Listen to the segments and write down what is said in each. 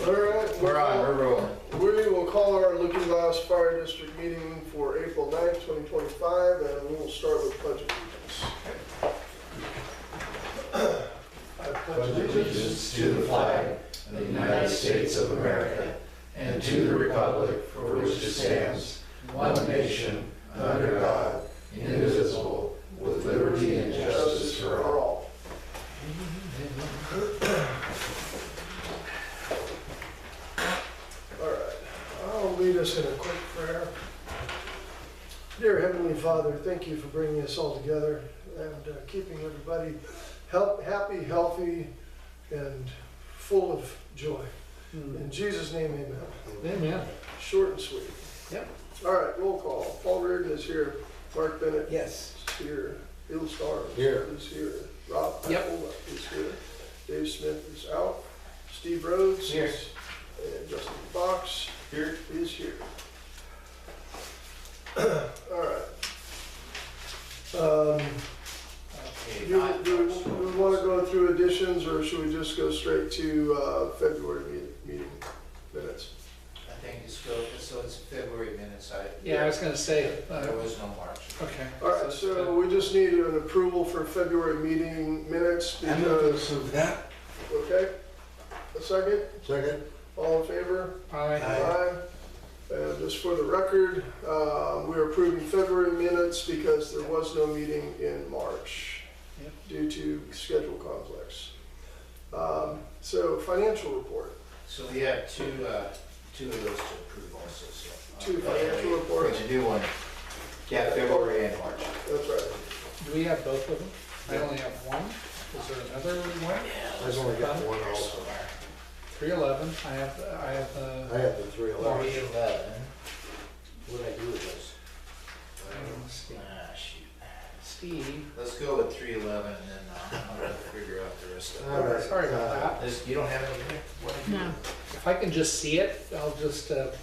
All right. We're rolling. We will call our Lookingglass Fire District meeting for April 9th, 2025, and we will start with pledge allegiance. I pledge allegiance to the flag of the United States of America and to the republic for which it stands, one nation, under God, indivisible, with liberty and justice for all. All right, I'll lead us in a quick prayer. Dear Heavenly Father, thank you for bringing us all together and keeping everybody happy, healthy, and full of joy. In Jesus' name, amen. Amen. Short and sweet. Yep. All right, roll call. Paul Reardon is here. Mark Bennett Yes. is here. Bill Starr Here. is here. Rob Yep. Apple is here. Dave Smith is out. Steve Rhodes Here. is, and Justin Fox Here. is here. All right. Do we want to go through additions, or should we just go straight to February meeting minutes? I think it's good, so it's February minutes, Yeah, I was gonna say, there was no March. okay. All right, so we just need an approval for February meeting minutes because, that. okay? A second? Second. All in favor? Aye. Aye. And just for the record, we're approving February minutes because there was no meeting in March Yep. due to schedule conflicts. So financial report. So we have two of those to approve also, so. Two financial reports. For the new one, yeah, February and March. That's right. Do we have both of them? I only have one. Is there another one? I've only got one also. 311. I have, I have the 311. 311. What did I do with those? Steve. Shoot. Steve. Let's go with 311 and then I'm gonna figure out the rest of All it. right. Sorry about that. You don't have any here? What did you do? If I can just see it, I'll just, Where'd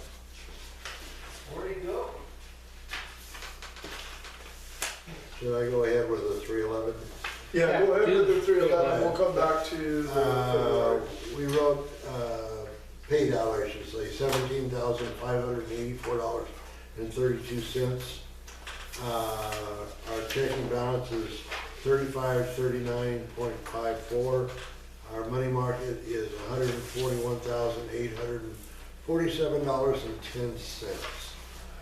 it go? Should I go ahead with the 311? Yeah, go ahead with the do 311. that. We'll come back to the February. We wrote, paid out, I should say, $17,584.32. Our checking balance is $3539.54. Our money market is $141,847.10.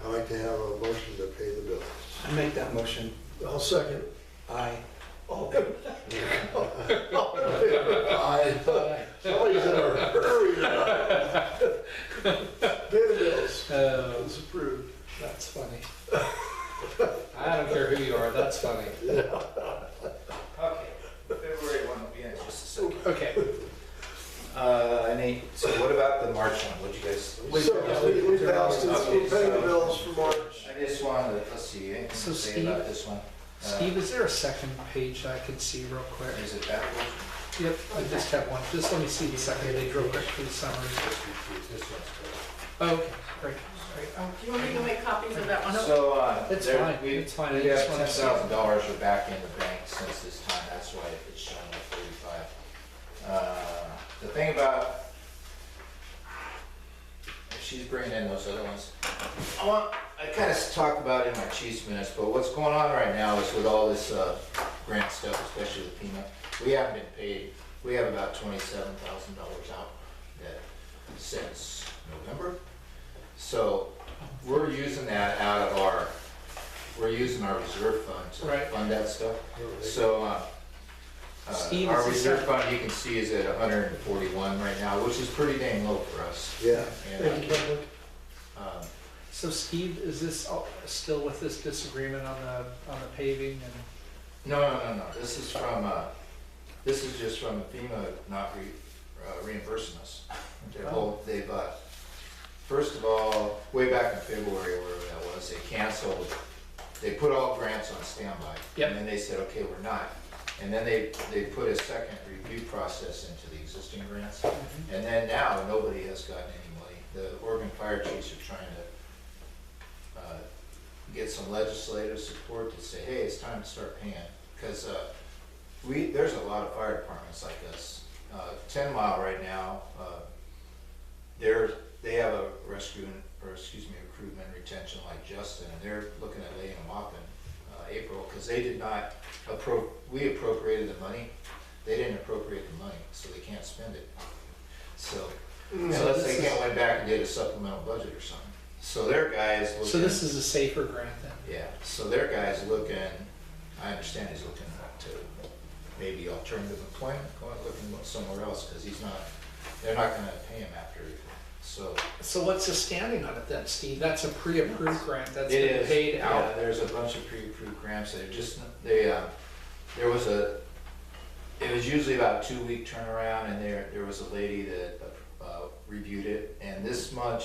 I'd like to have a motion to pay the bills. I make that motion. I'll second. Aye. Oh. Aye. Somebody's in a hurry tonight. Pay the bills. it's It's approved. that's funny. I don't care who you are, that's funny. Okay, February one will be in just a second. Okay. So what about the March one? What'd you guys? So we passed it. We're paying the bills for March. I just wanted, let's see, anything So to say Steve- about this one? Steve, is there a second page I can see real quick? Is it backwards? Yep, I just have one. Just let me see the second page real quick for the summary. Okay, great, great. Do you want me to make copies of that one? So, It's there- fine, we it's fine. I we have just wanna see it. $10,000 are back in the bank since this time, that's why it's showing at 35. The thing about, if she's bringing in those other ones, I kind of talked about it in my chief's minutes, but what's going on right now is with all this grant stuff, especially with FEMA, we haven't been paid. We have about $27,000 out that since November. So we're using that out of we're using our reserve fund to Right. fund that stuff. So Steve, our is this reserve a- fund, you can see, is at 141 right now, which is pretty dang low for us. Yeah. And, Thank you, Public. So Steve, is this still with this disagreement on the paving and? no. This is from this is just from FEMA not reimbursing us. They've first of all, way back in February, or whatever that was, they canceled. They put all grants on standby, Yep. and then they said, okay, we're not. And then they put a second review process into the existing grants, and then now nobody has gotten any money. The Oregon fire chiefs are trying to get some legislative support to say, hey, it's time to start paying, because there's a lot of fire departments like us. 10 Mile right now, rescue recruitment retention like Justin, and they're looking at laying them off in April, because they did not we appropriated the money, they didn't appropriate the money, so they can't spend it. So, unless they went back and did a supplemental budget or something. So their guys looking. So this is a safer grant then? Yeah, so their guy's looking, I understand he's looking to maybe alternative employment, looking somewhere else, because they're not gonna pay him after April. So what's the standing on it then, Steve? That's a pre-approved grant that's It been is, paid yeah, out. there's a bunch of pre-approved grants that are just, it was usually about a 2-week turnaround, and there was a lady that reviewed it, and this month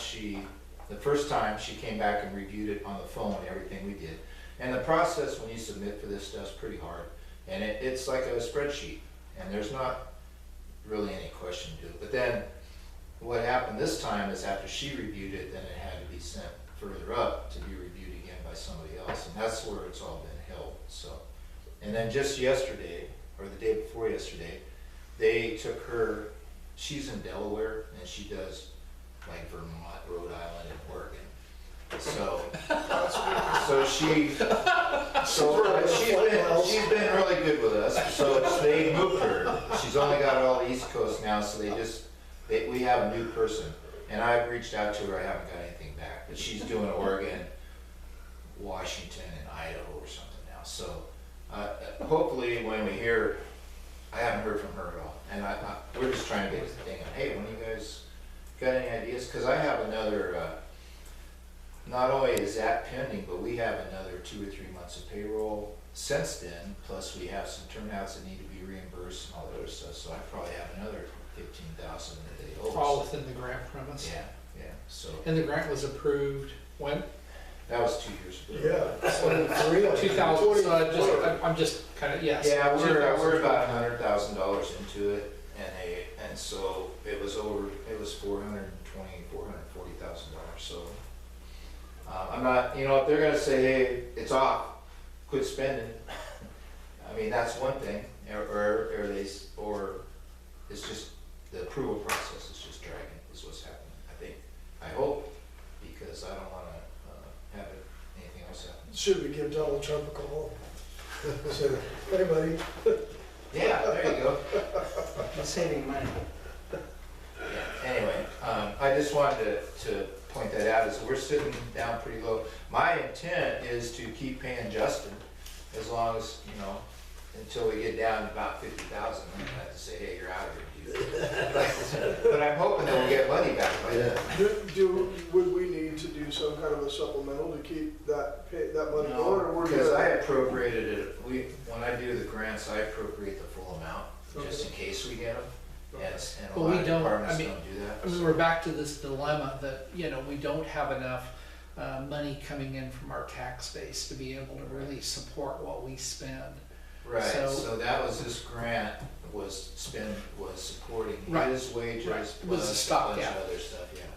the first time she came back and reviewed it on the phone, everything we did. And the process when you submit for this stuff's pretty hard, and it's like a spreadsheet, and there's not really any question to it. But then what happened this time is after she reviewed it, then it had to be sent further up to be reviewed again by somebody else, and that's where it's all been held. So, and then just yesterday, or the day before yesterday, they took her, she's in Delaware, and she does like Vermont, Rhode Island, and Oregon. She's been really good with us. So they moved her. She's only got all the East Coast now, so we have a new person. And I've reached out to her, I haven't got anything back, but she's doing Oregon, Washington, and Idaho or something now. So hopefully when we hear, I haven't heard from her at all, and we're just trying to get the thing on, hey, when you guys got any ideas? Because I have another, not only is that pending, but we have another 2 or 3 months of payroll since then, plus we have some turnouts that need to be reimbursed and all that other stuff, so I probably have another 15,000 that they owe us. All within the grant premise? Yeah, so, And the grant was approved when? that was 2 years ago. Yeah. 2000, so I'm just kind of, yes. Yeah, we're about $100,000 into it, and so it was $440,000. So I'm not, if they're gonna say, hey, it's off, quit spending. I mean, that's one thing, or it's just the approval process is just dragging, is what's happening. I hope, because I don't wanna have anything else happen. Should we give Donald Trump a call? Say, hey buddy. Yeah, there you go. Saving money. Anyway, I just wanted to point that out, is we're sitting down pretty low. My intent is to keep paying Justin as long as, until we get down to about 50,000, then I have to say, hey, you're out of here, dude. But I'm hoping that we'll get money back by then. Would we need to do some kind of a supplemental to keep that money going, or we're Because gonna? I appropriated it, when I do the grants, I appropriate the full amount, just in case we get them. Yes, and a But lot we of don't, departments I mean, don't do that. I mean, we're back to this dilemma that, we don't have enough money coming in from our tax base to be able to really support what we spend. Right, So- so that was this grant was supporting Right, his wages right. It was a plus a bunch stopgap. of other stuff, yeah.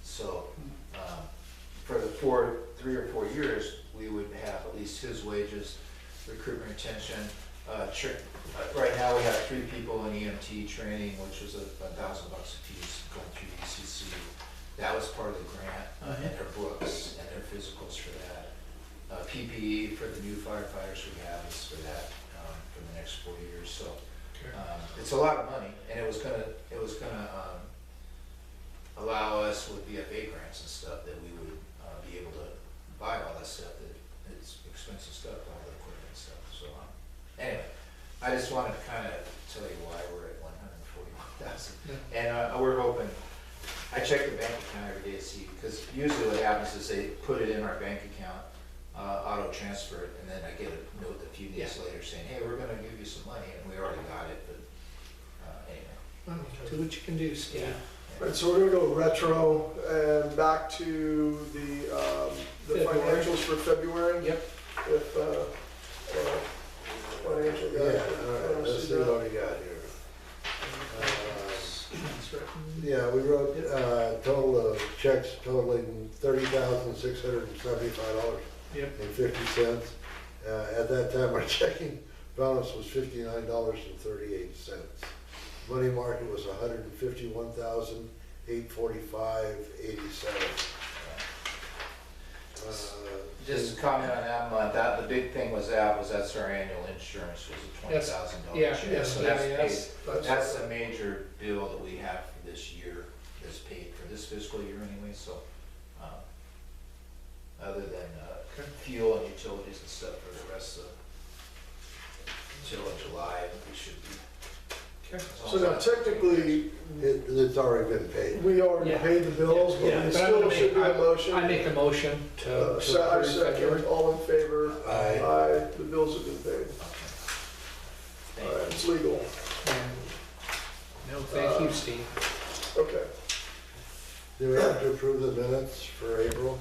So, for the 3 or 4 years, we would have at least his wages, recruitment retention, right now we have 3 people in EMT training, which was $1,000 a piece going through ECC. That was part of the grant, and their books and their physicals for that. PPE for the new firefighters we have is for that, for the next 4 years, so. It's a lot of money, and it was gonna allow us with BFA grants and stuff that we would be able to buy all that stuff, that it's expensive stuff, all the equipment and stuff, so. Anyway, I just wanted to kind of tell you why we're at 141,000. And we're hoping, I check the bank account every day to see, because usually what happens is they put it in our bank account, auto transfer it, and then I get a note a few days later saying, hey, we're gonna give you some money, and we already got it, but anyway. Do what you can do, Steve. Right, so we're gonna go retro and back to the February. financials for February. Yep. If, financial guy. Yeah, let's see what we got here. That's right. Yeah, we wrote total of checks totaling $30,675.50. Yep. At that time, our checking balance was $59.38. Money market was $151,800. 845.87. Just to comment on that month, the big thing was that's our annual insurance, was a $20,000 Yeah, check. yes, So that's yes. paid. That's the major bill that we have for this year, that's paid for this fiscal year anyway, so, other than, fuel and utilities and stuff for the rest of, until July, we should be. Okay. So now technically, It's already been paid. we already Yeah. paid the bills, but Yeah, we but I'm still gonna should do a motion. I make a motion to I approve second, February. all in favor? Aye. Aye, the bills have been paid. Thank All you. right, it's legal. And- No, thank you, Steve. Okay. Do we have to approve the minutes for April?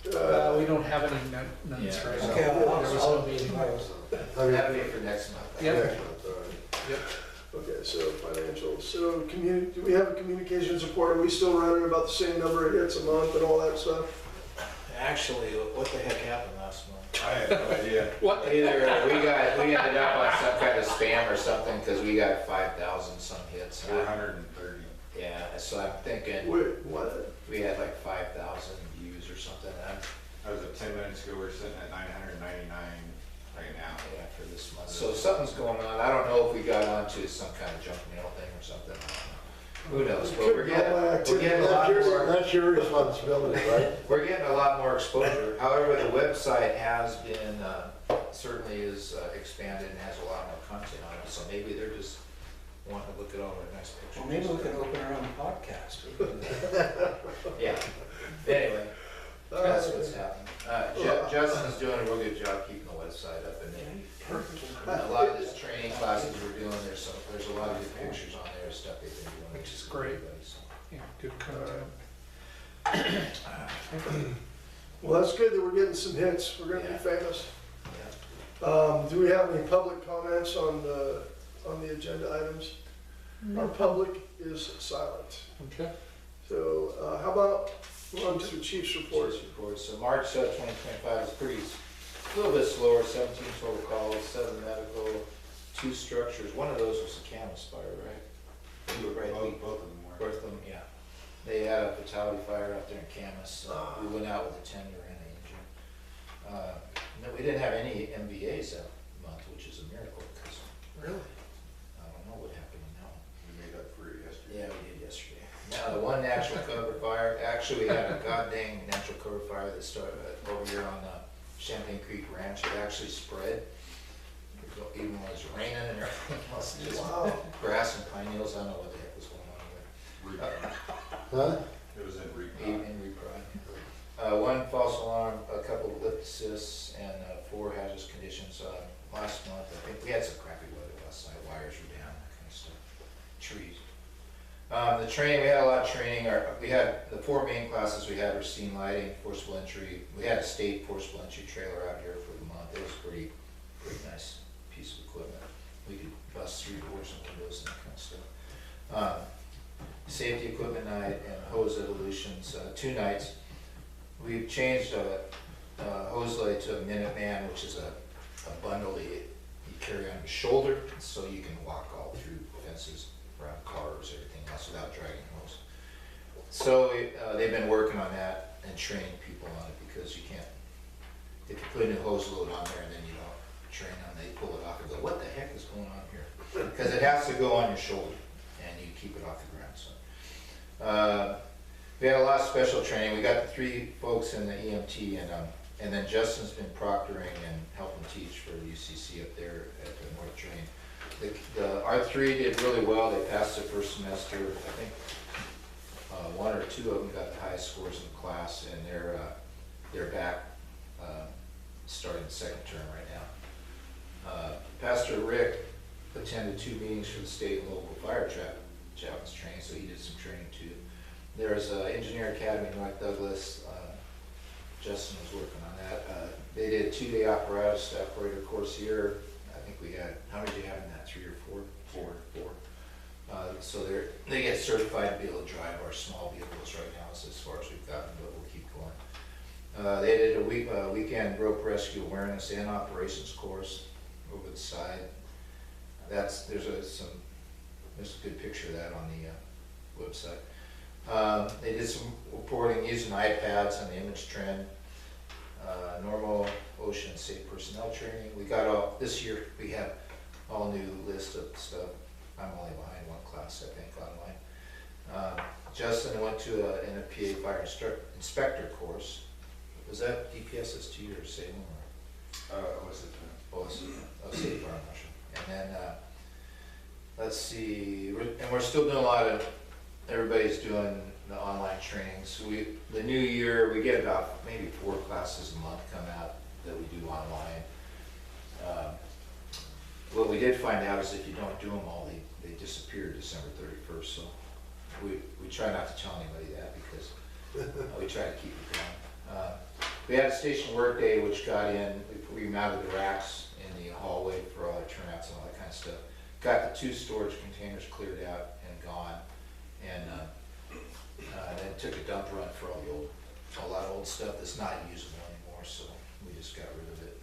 We don't have any minutes Yeah. right now. Okay, There was no meeting. That'll be for next month. Yeah. Next month, all right. Okay, so financial, so do we have a communications report? Are we still running about the same number of hits a month and all that stuff? Actually, what the heck happened last month? I have no idea. What? Either we ended up on some kind of spam or something, because we got 5,000 some hits. And 430. Yeah, so I'm thinking, Wait, what? we had like 5,000 views or something, That was at 10 minutes ago, we're sitting at 999 right now. yeah, for this month. So something's going on, I don't know if we got onto some kind of junk mail thing or something, I don't know. Who knows, but we're getting a lot more, That's your responsibility, right? we're getting a lot more exposure. However, the website has been, certainly is expanded and has a lot more content on it, so maybe they're just wanting to look at all our nice pictures. Well, maybe we can open our own podcast. Yeah, anyway, that's what's happening. Justin's doing a real good job keeping the website up, and then a lot of this training classes we're doing, there's a lot of good pictures on there, stuff they've been doing. Which is great. So, Yeah, good content. Well, that's good that we're getting some hits. We're gonna be Yeah. famous. yeah. Do we have any public comments on the agenda items? Our public is silent. Okay. So, how about, on to the chief's report? Chief's report. So March 2025 is a little bit slower, 17 total calls, 7 medical, 2 structures. One of those was a Camas fire, right? You were right. Both of them were. Both of them, yeah. They had a fatality fire out there in Camas. We went out with a 10-year and an injured. No, we didn't have any MVAs that month, which is a miracle, because Really? I don't know what happened in that one. We made up for it yesterday. Yeah, we did yesterday. Now, the one natural cover fire, actually, we had a god dang natural cover fire that started over here on Champagne Creek Ranch. It actually spread, even when it was raining and everything else. Just Wow. grass and pine needles, I don't know what the heck was going on there. Huh? It was in Recon. In reprime. 1 false alarm, a couple of lift assists, and 4 hazardous conditions. Last month, I think we had some crappy weather last night. Wires were down, that kind of stuff. Trees. The training, we had a lot of training. We had the 4 main classes we had were scene lighting, forcible entry. We had a state forcible entry trailer out here for the month. It was pretty nice piece of equipment. We could bust through doors and windows and that kind of stuff. Safety equipment night and hose evolutions, 2 nights. We've changed a hose light to a Minuteman, which is a bundle that you carry on your shoulder, so you can walk all through fences, around cars, everything else without dragging hose. So they've been working on that and training people on it, because you can't, if you put a new hose load on there and then you don't train on, they pull it off and go, what the heck is going on here? Because it has to go on your shoulder and you keep it off the ground. So we had a lot of special training. We got the 3 folks in the EMT, and then Justin's been proctoring and helping teach for the UCC up there at the North Train. Our 3 did really well. They passed their first semester. I think 1 or 2 of them got the highest scores in the class, and they're back starting the 2nd term right now. Pastor Rick attended 2 meetings for the state and local fire chaplains training, so he did some training too. There's Engineer Academy in North Douglas. Justin was working on that. They did a 2-day apparatus operator course here. I think we had, how many did you have in that, 3 or 4? 4. So they get certified to be able to drive our small vehicles right now, is as far as we've gotten, but we'll keep going. They did a weekend rope rescue awareness and operations course over the side. There's a good picture of that on the website. They did some reporting using iPads on the image trend, normal ocean safe personnel training. We got all, this year we have all new list of stuff. I'm only behind one class, I think, online. Justin went to an NFPA fire inspector course. Was that DPSST or same one? Was it? State Fire Marshal. And then, let's see, and we're still doing a lot of, everybody's doing the online trainings. The new year, we get about maybe 4 classes a month come out that we do online. What we did find out is if you don't do them all, they disappear December 31st. So we try not to tell anybody that because we try to keep it going. We had a station work day which got in, we mounted the racks in the hallway for all the turnouts and all that kind of stuff. Got the 2 storage containers cleared out and gone. And then took a dump run for a lot of old stuff that's not usable anymore, so we just got rid of it.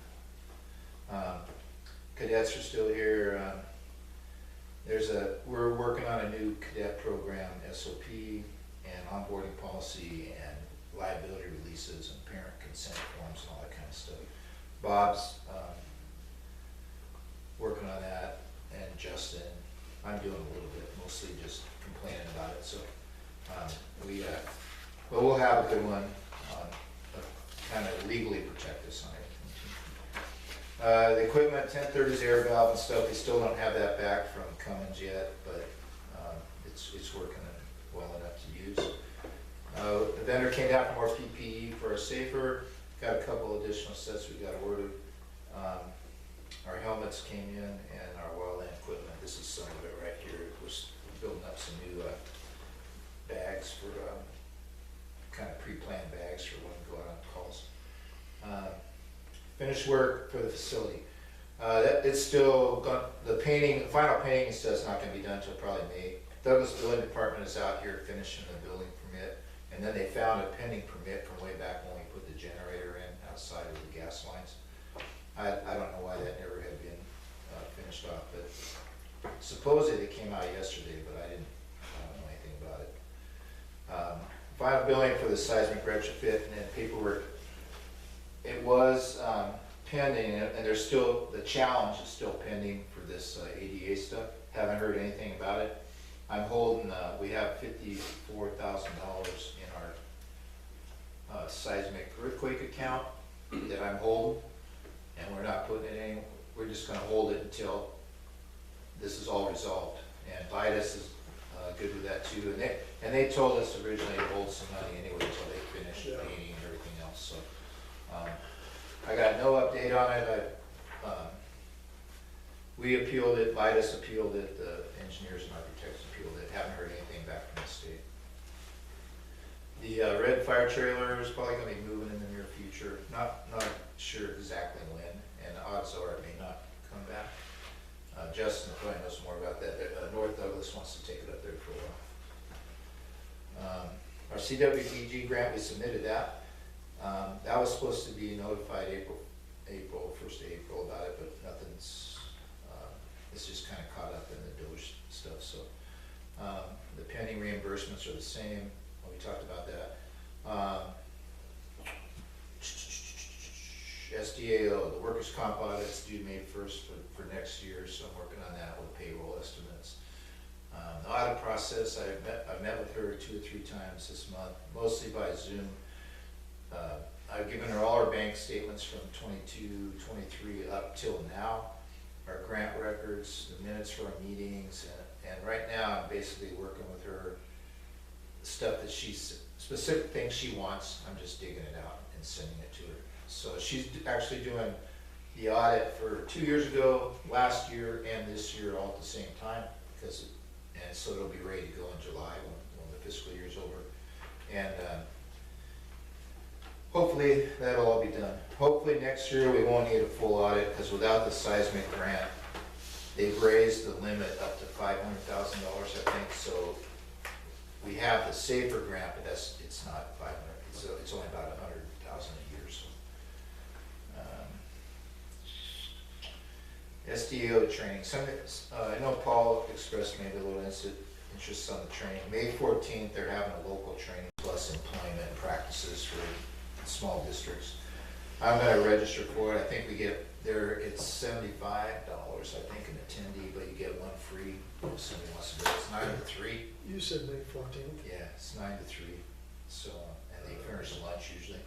Cadets are still here. We're working on a new cadet program, SOP, and onboarding policy, and liability releases, and parent consent forms, and all that kind of stuff. Bob's working on that, and Justin, I'm doing a little bit, mostly just complaining about it. So but we'll have a good one, kind of legally protect us on everything. The equipment, 1030's air valve and stuff, we still don't have that back from Cummins yet, but it's working well enough to use. The vendor came down for more PPE for our safer, got a couple additional sets we got ordered. Our helmets came in and our wildland equipment, this is some of it right here. We're building up some new bags for, kind of pre-planned bags for when we go out on calls. Finished work for the facility. It's still got, the final painting and stuff's not gonna be done until probably May. Douglas Building Department is out here finishing the building permit, and then they found a pending permit from way back when we put the generator in outside of the gas lines. I don't know why that never had been finished off, but supposedly it came out yesterday, but I don't know anything about it. Final billing for the seismic retrofit and then paperwork. It was pending, and there's still, the challenge is still pending for this ADA stuff. Haven't heard anything about it. I'm holding, we have $54,000 in our seismic earthquake account that I'm holding, and we're not putting it in, we're just gonna hold it until this is all resolved. And Vitus is good with that too, and they told us originally to hold some money anyway until they finish the painting and everything else. So I got no update on it. We appealed it, Vitus appealed it, the engineers and architects appealed it. Haven't heard anything back from the state. The red fire trailer is probably going to be moving in the near future. Not sure exactly when, and odds are it may not come back. Justin probably knows more about that. North Douglas wants to take it up there for a while. Our CWDG grant, we submitted that. That was supposed to be notified April 1st of April about it, but nothing's, it's just kind of caught up in the Doge stuff. So the pending reimbursements are the same. We talked about that. SDAO, the workers' comp audit's due May 1st for next year, so I'm working on that with payroll estimates. The audit process, I've met with her 2 or 3 times this month, mostly by Zoom. I've given her all our bank statements from 22, 23 up till now, our grant records, the minutes for our meetings, and right now I'm basically working with her, stuff that specific things she wants, I'm just digging it out and sending it to her. So she's actually doing the audit for 2 years ago, last year, and this year all at the same time, and so it'll be ready to go in July when the fiscal year's over. And hopefully that'll all be done. Hopefully next year we won't need a full audit, because without the seismic grant, they've raised the limit up to $500,000, I think. So we have the safer grant, but it's not 500. It's only about 100,000 a year. So SDO training. I know Paul expressed maybe a little interests on the training. May 14th, they're having a local training plus employment practices for small districts. I'm gonna register for it. I think we get there, it's $75, I think, an attendee, but you get one free if somebody wants to go. It's 9 to 3. You said May 14th. Yeah, it's 9 to 3. So, and they finish lunch usually.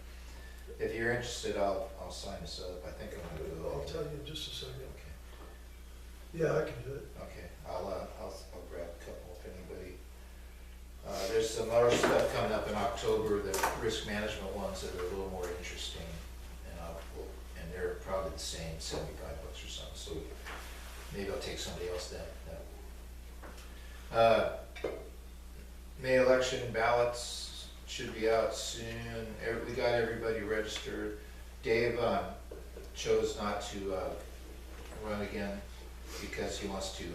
If you're interested, I'll sign this up. I think I'm gonna go. I'll tell you in just a second. Okay. Yeah, I can do it. Okay, I'll grab a couple if anybody. There's some other stuff coming up in October, the risk management ones that are a little more interesting, and they're probably the same, $75 or something, so maybe I'll take somebody else then. May election ballots should be out soon. We got everybody registered. Dave chose not to run again because he wants to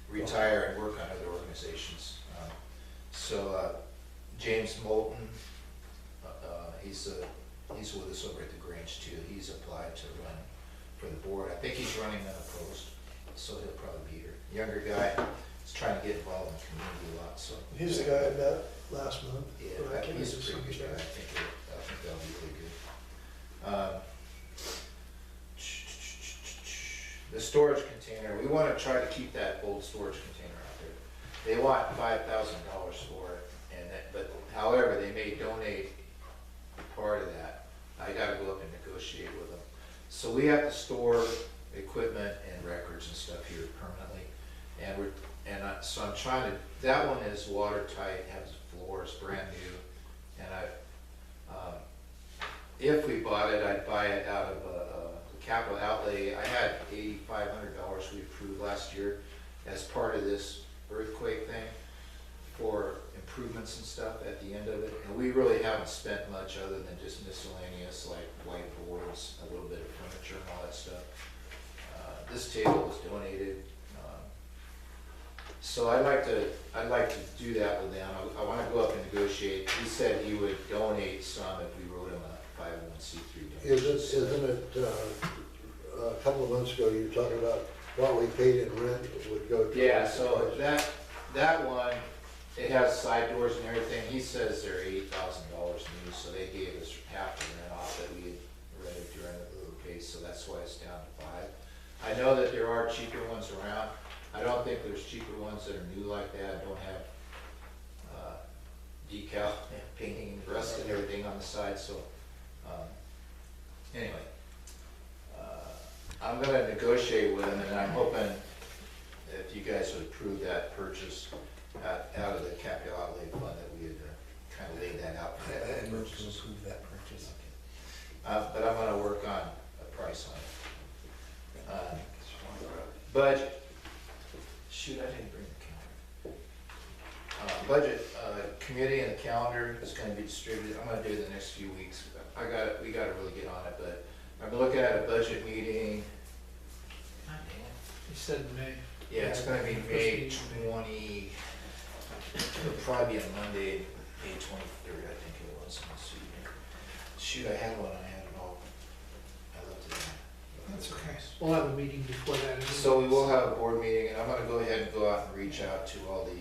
retire and work on other organizations. So James Moulton, he's with us over at the Grange too. He's applied to run for the board. I think he's running unopposed, so he'll probably be here. Younger guy, he's trying to get involved in the community a lot. So He's the guy I met last month. yeah, But I can't he's a remember pretty good guy. something. I think that'll be really good. The storage container, we want to try to keep that old storage container out there. They want $5,000 for it, but however, they may donate part of that. I got to go up and negotiate with them. So we have to store equipment and records and stuff here permanently, so I'm trying to. That one is watertight, has floors, brand new, and if we bought it, I'd buy it out of a capital outlay. I had $8,500 we approved last year as part of this earthquake thing for improvements and stuff at the end of it. And we really haven't spent much other than just miscellaneous like whiteboards, a little bit of furniture and all that stuff. This table was donated. So I'd like to do that with them. I want to go up and negotiate. He said he would donate some if we wrote him a 501c3 donation. Isn't it, a couple of months ago, you were talking about what we paid in rent would go to? Yeah, so that one, it has side doors and everything. He says they're $8,000 new, so they gave us half the rent off that we had rented during the little case, so that's why it's down to 5. I know that there are cheaper ones around. I don't think there's cheaper ones that are new like that, don't have decal painting and rust and everything on the side, so anyway. I'm gonna negotiate with them, and I'm hoping if you guys would approve that purchase out of the capital outlay fund, that we had kind of laid that out for that I move to purchase. approve that purchase. But I'm gonna work on a price on it. Budget. Shoot, I didn't bring the calendar. Budget committee and the calendar is gonna be distributed. I'm gonna do it the next few weeks. We gotta really get on it, but I'm looking at a budget meeting. God damn. You said May. Yeah, it's gonna be May 20, it'll probably be a Monday, May 23rd, I think it was. Let's see here. Shoot, I had one, I had it all. I left it in. That's okay. We'll have a meeting before that. anyway. So we will have a board meeting, and I'm gonna go ahead and go out and reach out to all the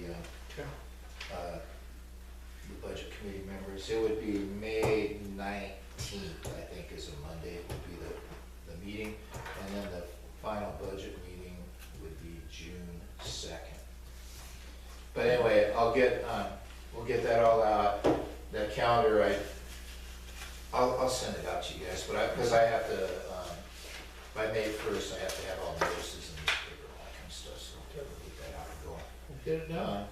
budget committee members. It would be May 19th, I think, is a Monday, would be the meeting. And then the final budget meeting would be June 2nd. But anyway, we'll get that all out. That calendar, I'll send it out to you guys, but because I have to, by May 1st, I have to have all the notices in the newspaper and all that kind of stuff, so we'll get that out and going. Get it done.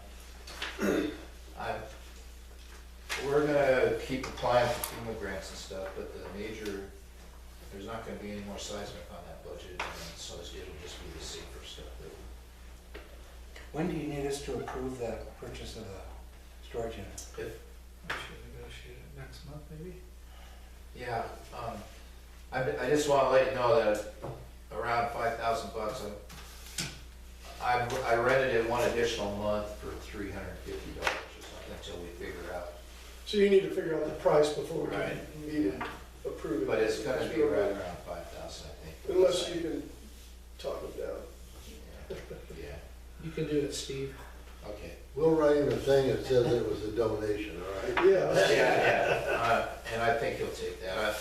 We're gonna keep applying for FEMA grants and stuff, but there's not gonna be any more seismic on that budget, and so it'll just be the safer stuff. When do you need us to approve the purchase of the storage unit? We should negotiate it next month, maybe? Yeah, I just wanna let you know that around $5,000, I rented it one additional month for $350 or something until we figure out. So you need to figure out the price before we Right. can meet and approve it. But it's gonna be right around 5,000, I think. Unless you can talk them down. Yeah. You can do it, Steve. Okay. We'll write in a thing that says it was a donation, all right? Yeah. Yeah, and I think he'll take that.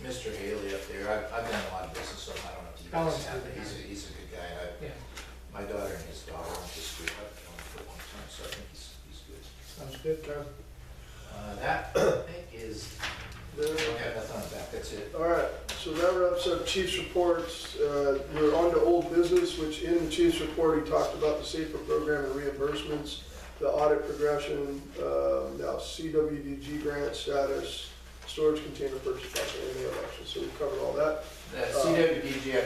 Mr. Haley up there, I've done a lot of business with him, I don't know if you guys Alan's have, good but guy. he's a good guy. Yeah, My daughter and his daughter went to school, I've known him for a long time, so I think he's good. sounds good. That, I think is, There. okay, that's on the back, that's it. All right, so that wraps up chief's reports. We're on to old business, which in the chief's report, he talked about the SAFER program and reimbursements, the audit progression, now CWDG grant status, storage container purchase price, and any election. So we covered all that. That CWDG, I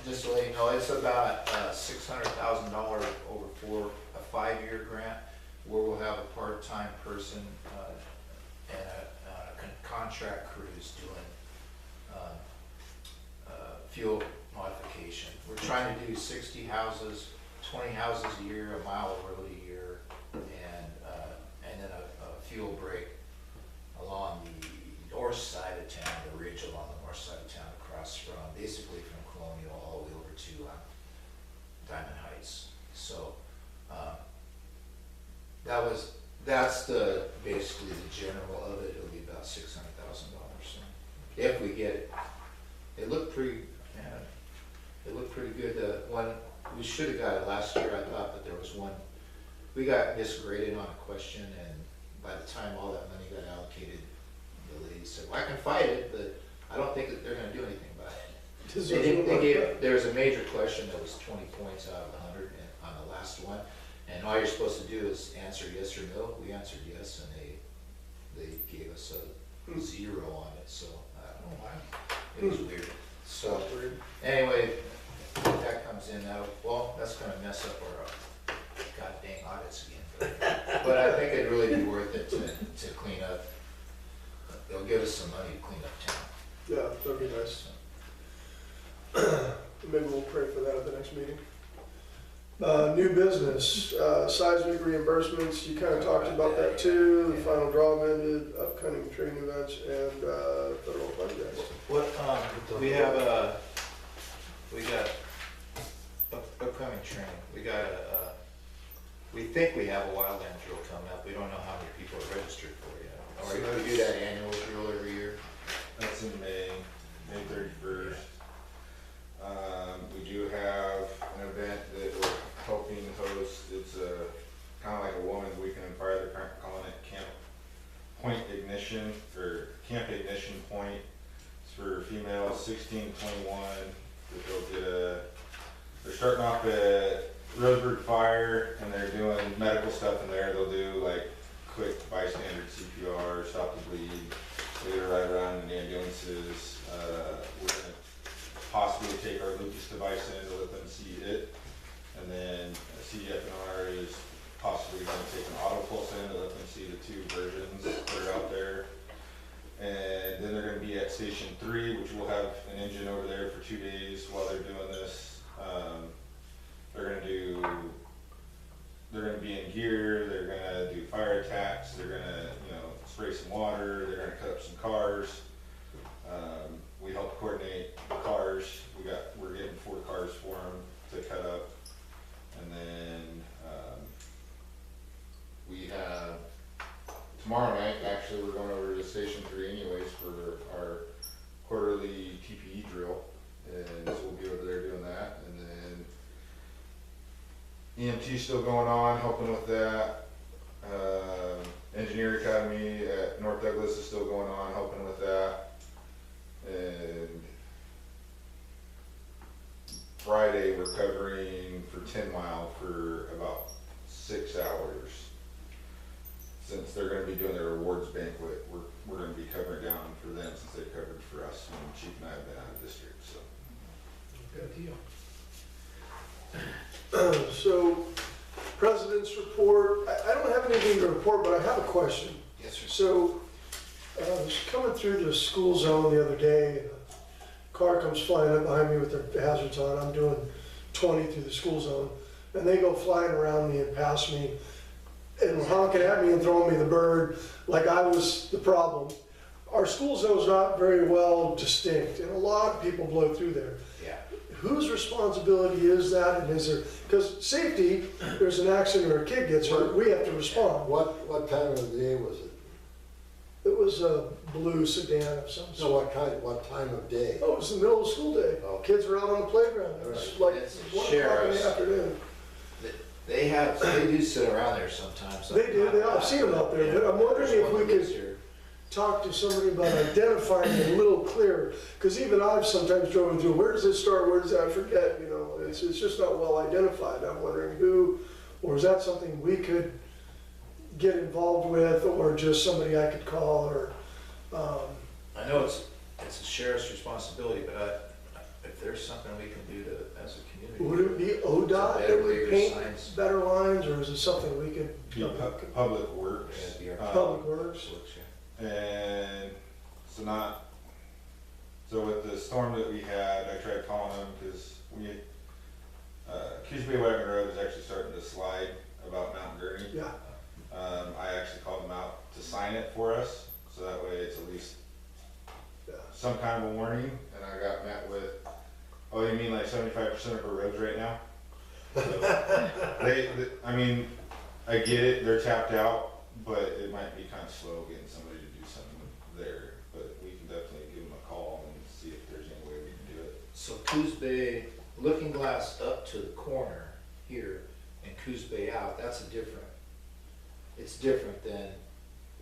just to let you know, it's about $600,000 over a 5-year grant, where we'll have a part-time person and a contract crews doing fuel modification. We're trying to do 60 houses, 20 houses a year, a mile of road a year, and then a fuel break along the north side of town, the ridge along the north side of town, across from, basically from Colonial all the way over to Diamond Heights. So that's basically the general of it. It'll be about $600,000. So if we get it, it looked pretty good. One we should have got it last year, I thought, but there was one we got misgraded on a question, and by the time all that money got allocated, the lady said, "Well, I can fight it, but I don't think that they're going to do anything about it." There was a major question that was 20 points out of 100 on the last one, and all you're supposed to do is answer yes or no. We answered yes, and they gave us a 0 on it, so it was weird. So anyway, if that comes in, that's going to mess up our god dang audits again. But I think it'd really be worth it to clean up. They'll give us some money to clean up town. Yeah, that'd be nice. Maybe we'll pray for that at the next meeting. New business, seismic reimbursements, you kind of talked about that too, the final draw amended, upcoming training events, and federal fund grants. What, we got upcoming training. We think we have a wildland drill coming up. We don't know how many people are registered for it yet. Or we do that annual drill every year. That's in May 31st. We do have an event that we're helping host. It's kind of like a woman's weekend in fire. They're calling it Camp Ignition Point. It's for females 16 to 21. They're starting off at Roseburg Fire, and they're doing medical stuff in there. They'll do like quick bystander CPR, stop the bleed. They're gonna ride around in ambulances. We're gonna possibly take our Lucas device in to let them see it, and then CDFNR is possibly going to take an auto pulse in to let them see the 2 versions that are out there. And then they're going to be at Station 3, which will have an engine over there for 2 days while they're doing this. They're going to be in gear. They're going to do fire attacks. They're going to, spray some water. They're going to cut up some cars. We help coordinate the cars. We're getting 4 cars for them to cut up, and then we have tomorrow night. Actually, we're going over to Station 3 anyways for our quarterly TPE drill, and so we'll be over there doing that. And then EMT still going on, helping with that. Engineer Academy at North Douglas is still going on, helping with that. And Friday we're covering for 10 Mile for about 6 hours. Since they're going to be doing their awards banquet, we're going to be covering down for them since they covered for us when Chief and I have been out of district. So Good deal. So, President's report, I don't have anything to report, but I have a question. Yes, sir. So, I was coming through the school zone the other day, and a car comes flying up behind me with their hazards on. I'm doing 20 through the school zone, and they go flying around me and past me, and honking at me and throwing me the bird like I was the problem. Our school zone's not very well distinct, and a lot of people blow through there. Yeah. whose responsibility is that, and is there, because safety, there's an accident or a kid gets hurt, we have to respond. What time of the day was it? It was a blue sedan of some So sort. what time of day? Oh, it was the middle of school day. Oh. Kids were out on the playground. It was like It's 1 o'clock in sheriff's. the afternoon. They do sit around there sometimes. They do, I've seen them out there, but I'm wondering if we could talk to somebody about identifying it a little clearer. Because even I've sometimes driven through, where does this start, where does that, I forget, you know, it's just not well identified. I'm wondering who, or is that something we could get involved with, or just somebody I could call, or, I know it's the sheriff's responsibility, but if there's something we can do to, as a community. would it be ODOT Better that way would your paint signs. better lines, or is it something we could, Public Works. Yeah, it'd be our Public Works? And so with the storm that we had, I tried calling them because Coos Bay Wagon Road is actually starting to slide about Mount Gurney. Yeah, I actually called them out to sign it for us, so that way it's at least yeah. some kind of a warning. And I got met with, oh, you mean like 75% of our roads right now? So, I mean, I get it, they're tapped out, but it might be kind of slow getting somebody to do something there. But we can definitely give them a call and see if there's any way we can do it. So Coos Bay, Lookingglass up to the corner here and Coos Bay out, it's different than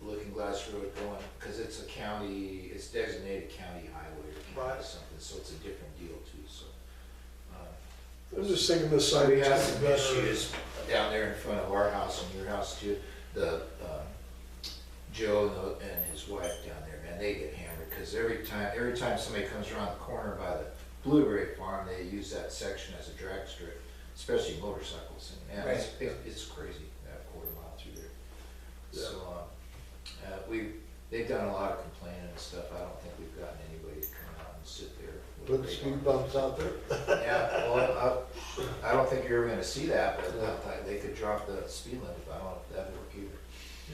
Lookingglass Road going, because it's a county, it's designated county highway or county Right. something, so it's a different deal too, so. I'm just thinking this So side we is have some better. issues down there in front of our house and your house too. Joe and his wife down there, man, they get hammered, because every time somebody comes around the corner by the blueberry farm, they use that section as a drag strip, especially motorcycles, and man, it's crazy, that quarter mile through there. Yeah. So, they've done a lot of complaining and stuff, I don't think we've gotten anybody to come out and sit there. with Put a speed radar. bumps out there? Yeah, well, I don't think you're ever gonna see that, but they could drop the speed limit, but I don't know if that'd work either.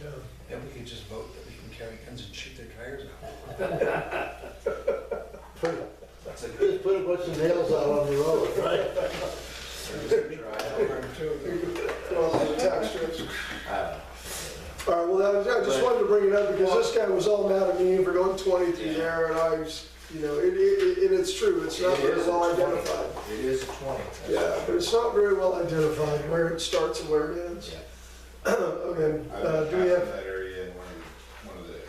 Yeah. Then we could just vote that we can carry guns and shoot their tires out. That's a good. Just put a bunch of nails out on the road, right? Well, the tax strips. I don't know. All right, well, I just wanted to bring it up because this guy was all mad at me for going 20 through Yeah. there, and I was, you know, and it's true, it's not It very is a well 20. identified. It is a 20. Yeah, but it's not very well identified where it starts and where it ends. Yeah. Okay, I do was we passing have, that area in one of the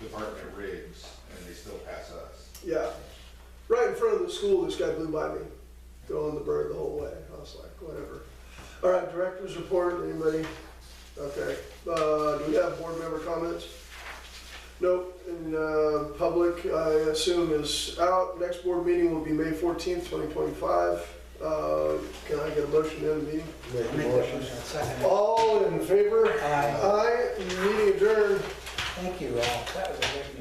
department rigs, and they still pass us. yeah, right in front of the school, this guy blew by me, throwing the bird the whole way. I was like, whatever. All right, director's report, anybody? Okay, do we have board member comments? Nope, and public, I assume, is out. Next board meeting will be May 14th, 2025. Can I get a motion to end the meeting? Make a Make that motion. motion, second. All in favor? Aye. Aye, meeting adjourned. Thank you all. That was a great meeting.